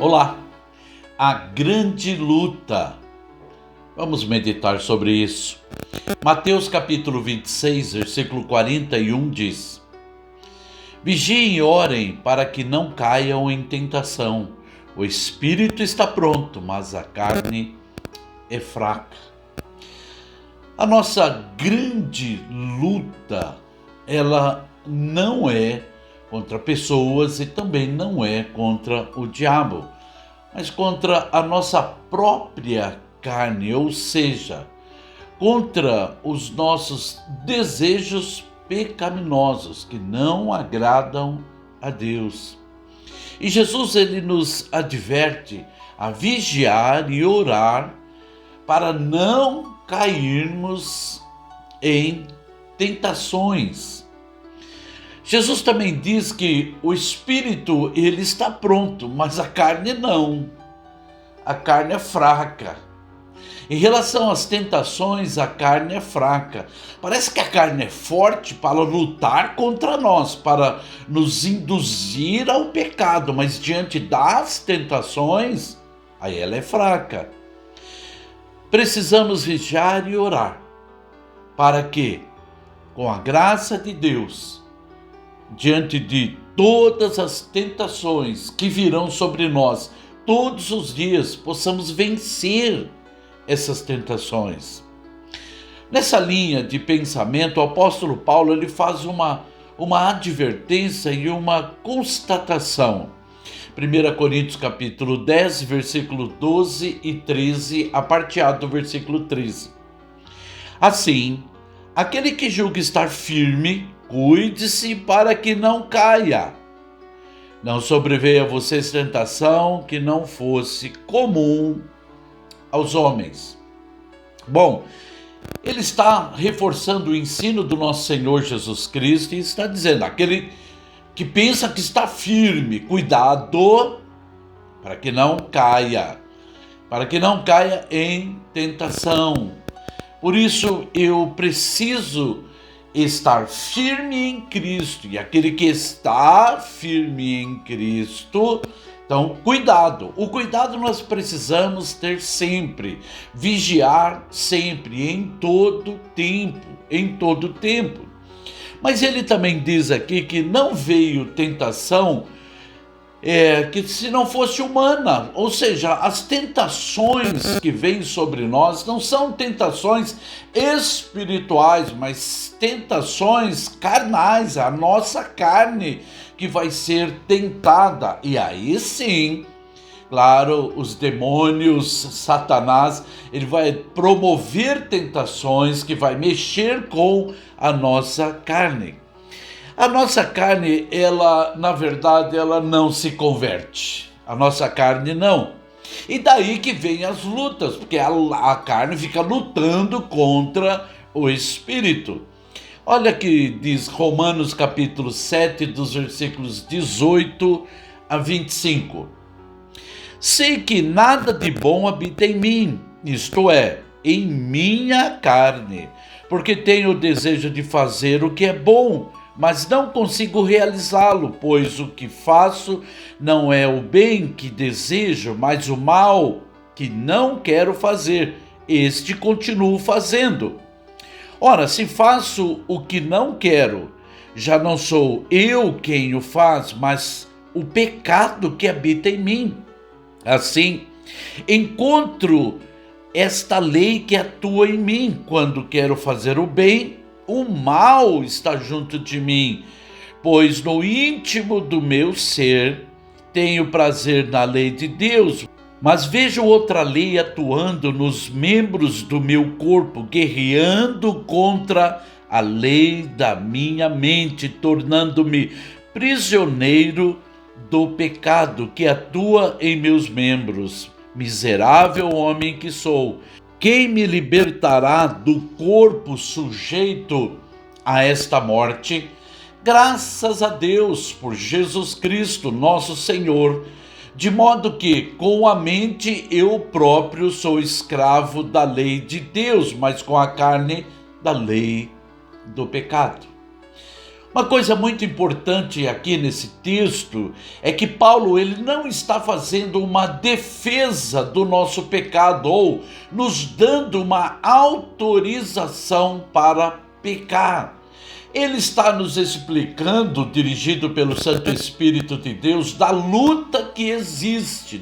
Olá, a grande luta. Vamos meditar sobre isso. Mateus capítulo 26, versículo 41 diz: Vigiem e orem para que não caiam em tentação. O espírito está pronto, mas a carne é fraca. A nossa grande luta, ela não é contra pessoas e também não é contra o diabo, mas contra a nossa própria carne, ou seja, contra os nossos desejos pecaminosos que não agradam a Deus. E Jesus ele nos adverte a vigiar e orar para não cairmos em tentações. Jesus também diz que o espírito ele está pronto, mas a carne não. A carne é fraca. Em relação às tentações, a carne é fraca. Parece que a carne é forte para lutar contra nós, para nos induzir ao pecado, mas diante das tentações, aí ela é fraca. Precisamos vigiar e orar para que, com a graça de Deus, diante de todas as tentações que virão sobre nós, todos os dias possamos vencer essas tentações. Nessa linha de pensamento, o apóstolo Paulo ele faz uma advertência e uma constatação. 1 Coríntios capítulo 10, versículo 12 e 13, a parte A do versículo 13. Assim, aquele que julga estar firme, cuide-se para que não caia. Não sobreveia a vocês tentação que não fosse comum aos homens. Bom, ele está reforçando o ensino do nosso Senhor Jesus Cristo e está dizendo, aquele que pensa que está firme, cuidado para que não caia em tentação. Por isso eu preciso estar firme em Cristo, e aquele que está firme em Cristo, então cuidado. O cuidado nós precisamos ter sempre, vigiar sempre, em todo tempo. Mas ele também diz aqui que não veio tentação que se não fosse humana, ou seja, as tentações que vêm sobre nós não são tentações espirituais, mas tentações carnais, a nossa carne que vai ser tentada. E aí sim, claro, os demônios, Satanás, ele vai promover tentações que vai mexer com a nossa carne. A nossa carne, ela, na verdade, ela não se converte. A nossa carne não. E daí que vem as lutas, porque a carne fica lutando contra o espírito. Olha que diz Romanos capítulo 7, dos versículos 18 a 25. Sei que nada de bom habita em mim, isto é, em minha carne, porque tenho o desejo de fazer o que é bom, mas não consigo realizá-lo, pois o que faço não é o bem que desejo, mas o mal que não quero fazer, este continuo fazendo. Ora, se faço o que não quero, já não sou eu quem o faz, mas o pecado que habita em mim. Assim, encontro esta lei que atua em mim, quando quero fazer o bem, o mal está junto de mim, pois no íntimo do meu ser tenho prazer na lei de Deus, mas vejo outra lei atuando nos membros do meu corpo, guerreando contra a lei da minha mente, tornando-me prisioneiro do pecado que atua em meus membros. Miserável homem que sou! Quem me libertará do corpo sujeito a esta morte? Graças a Deus por Jesus Cristo, nosso Senhor, de modo que com a mente eu próprio sou escravo da lei de Deus, mas com a carne da lei do pecado. Uma coisa muito importante aqui nesse texto é que Paulo ele não está fazendo uma defesa do nosso pecado ou nos dando uma autorização para pecar. Ele está nos explicando, dirigido pelo Santo Espírito de Deus, da luta que existe,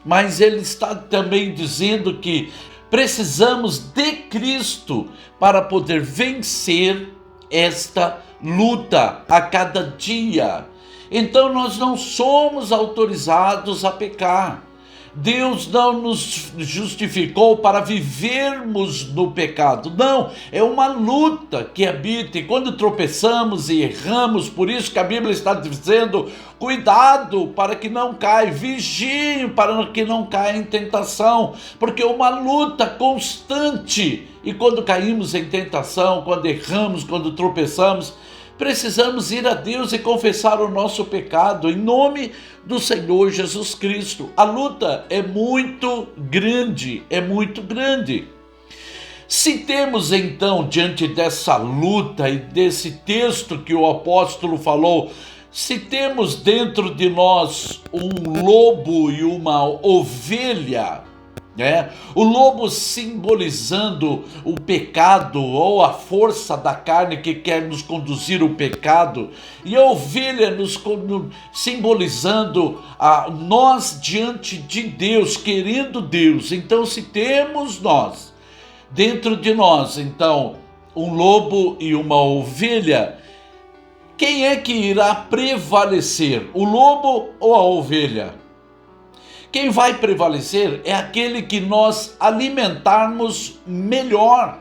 Mas ele está também dizendo que precisamos de Cristo para poder vencer esta luta a cada dia. Então nós não somos autorizados a pecar. Deus não nos justificou para vivermos no pecado. Não, é uma luta que habita. E quando tropeçamos e erramos, por isso que a Bíblia está dizendo: cuidado para que não caia, vigiem para que não caia em tentação, porque é uma luta constante. E quando caímos em tentação, quando erramos, quando tropeçamos, precisamos ir a Deus e confessar o nosso pecado em nome do Senhor Jesus Cristo. A luta é muito grande, Se temos então, diante dessa luta e desse texto que o apóstolo falou, se temos dentro de nós um lobo e uma ovelha, o lobo simbolizando o pecado ou a força da carne que quer nos conduzir ao pecado, e a ovelha simbolizando nós diante de Deus, querendo Deus. Então, se temos nós, dentro de nós, então, um lobo e uma ovelha, quem é que irá prevalecer, o lobo ou a ovelha? Quem vai prevalecer é aquele que nós alimentarmos melhor.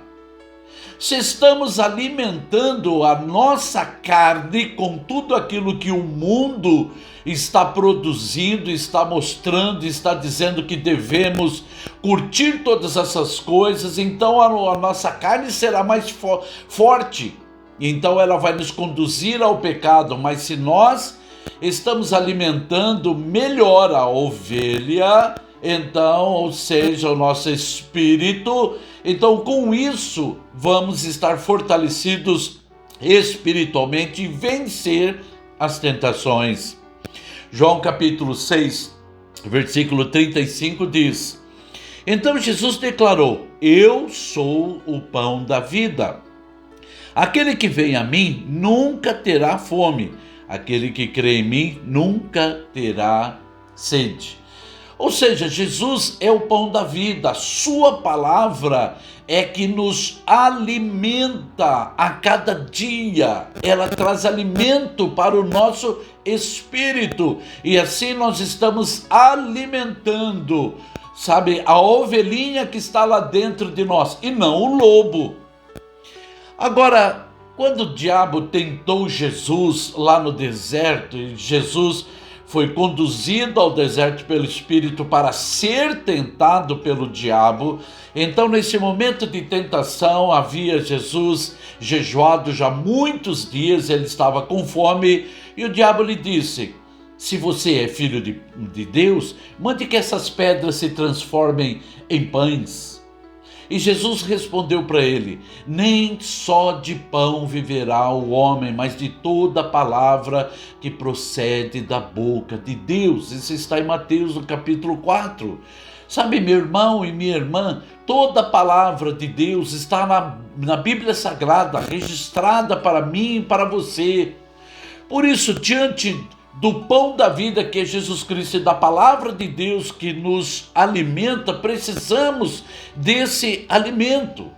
Se estamos alimentando a nossa carne com tudo aquilo que o mundo está produzindo, está mostrando, está dizendo que devemos curtir todas essas coisas, então a nossa carne será mais forte. Então ela vai nos conduzir ao pecado. Mas se nós estamos alimentando melhor a ovelha, então, ou seja, o nosso espírito, então com isso vamos estar fortalecidos espiritualmente e vencer as tentações. João capítulo 6, versículo 35 diz: então Jesus declarou: eu sou o pão da vida. Aquele que vem a mim nunca terá fome. Aquele que crê em mim nunca terá sede. Ou seja, Jesus é o pão da vida. A sua palavra é que nos alimenta a cada dia. Ela traz alimento para o nosso espírito. E assim nós estamos alimentando, a ovelhinha que está lá dentro de nós, e não o lobo. Agora, quando o diabo tentou Jesus lá no deserto, e Jesus foi conduzido ao deserto pelo Espírito para ser tentado pelo diabo, então nesse momento de tentação havia Jesus jejuado já muitos dias, ele estava com fome, e o diabo lhe disse: se você é filho de Deus, mande que essas pedras se transformem em pães. E Jesus respondeu para ele: nem só de pão viverá o homem, mas de toda palavra que procede da boca de Deus. Isso está em Mateus, no capítulo 4. Meu irmão e minha irmã, toda palavra de Deus está na Bíblia Sagrada, registrada para mim e para você. Por isso, diante do pão da vida que é Jesus Cristo e da palavra de Deus que nos alimenta, precisamos desse alimento.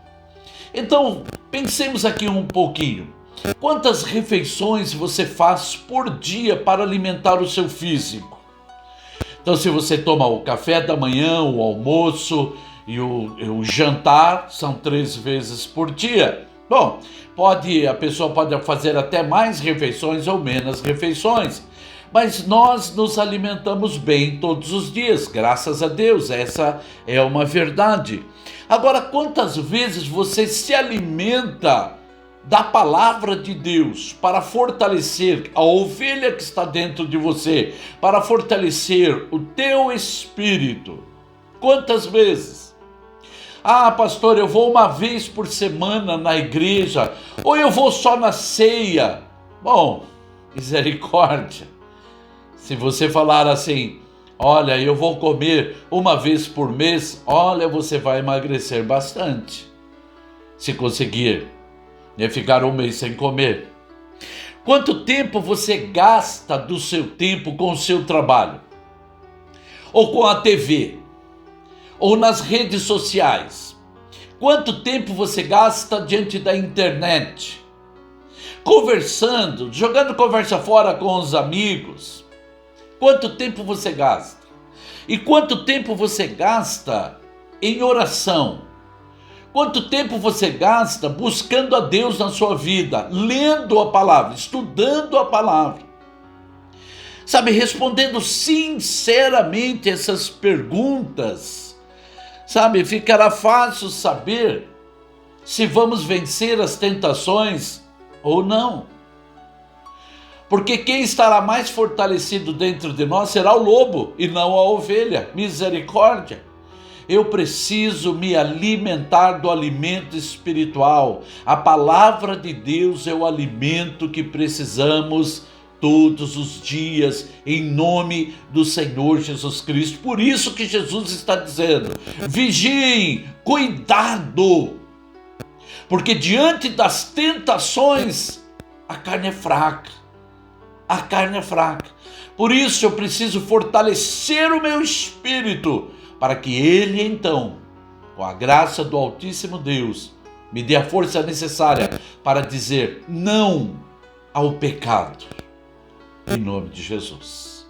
Então, pensemos aqui um pouquinho. Quantas refeições você faz por dia para alimentar o seu físico? Então, se você toma o café da manhã, o almoço e o jantar, são 3 vezes por dia. Bom, a pessoa pode fazer até mais refeições ou menos refeições, mas nós nos alimentamos bem todos os dias, graças a Deus, essa é uma verdade. Agora, quantas vezes você se alimenta da palavra de Deus para fortalecer a ovelha que está dentro de você, para fortalecer o teu espírito? Quantas vezes? Ah, pastor, eu vou uma vez por semana na igreja, ou eu vou só na ceia. Bom, misericórdia. Se você falar assim, olha, eu vou comer uma vez por mês, olha, você vai emagrecer bastante. Se conseguir, né, ficar um mês sem comer. Quanto tempo você gasta do seu tempo com o seu trabalho? Ou com a TV? Ou nas redes sociais? Quanto tempo você gasta diante da internet? Conversando, jogando conversa fora com os amigos? Quanto tempo você gasta? E quanto tempo você gasta em oração? Quanto tempo você gasta buscando a Deus na sua vida, lendo a palavra, estudando a palavra? Sabe, respondendo sinceramente essas perguntas, sabe, ficará fácil saber se vamos vencer as tentações ou não. Porque quem estará mais fortalecido dentro de nós será o lobo e não a ovelha. Misericórdia. Eu preciso me alimentar do alimento espiritual. A palavra de Deus é o alimento que precisamos todos os dias, em nome do Senhor Jesus Cristo. Por isso que Jesus está dizendo, vigiem, cuidado, porque diante das tentações, a carne é fraca. A carne é fraca. Por isso eu preciso fortalecer o meu espírito, para que ele então, com a graça do Altíssimo Deus, me dê a força necessária para dizer não ao pecado. Em nome de Jesus.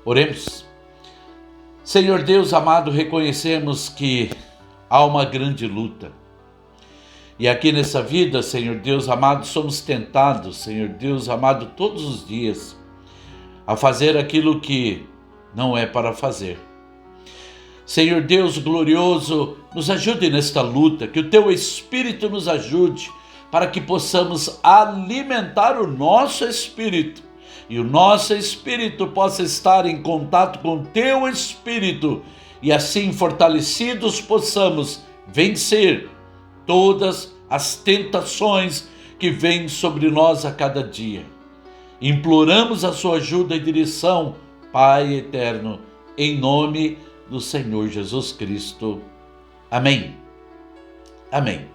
Oremos. Senhor Deus amado, reconhecemos que há uma grande luta. E aqui nessa vida, Senhor Deus amado, somos tentados, Senhor Deus amado, todos os dias, a fazer aquilo que não é para fazer. Senhor Deus glorioso, nos ajude nesta luta, que o Teu Espírito nos ajude, para que possamos alimentar o nosso espírito, e o nosso espírito possa estar em contato com o Teu Espírito, e assim fortalecidos possamos vencer todas as tentações que vêm sobre nós a cada dia. Imploramos a sua ajuda e direção, Pai eterno, em nome do Senhor Jesus Cristo. Amém. Amém.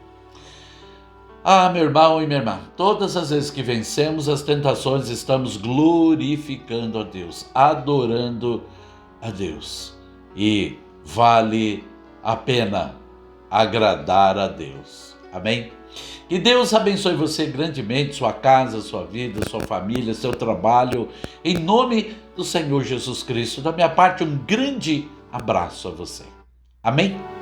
Ah, meu irmão e minha irmã, todas as vezes que vencemos as tentações, estamos glorificando a Deus, adorando a Deus. E vale a pena agradar a Deus. Amém? Que Deus abençoe você grandemente, sua casa, sua vida, sua família, seu trabalho, em nome do Senhor Jesus Cristo. Da minha parte, um grande abraço a você. Amém?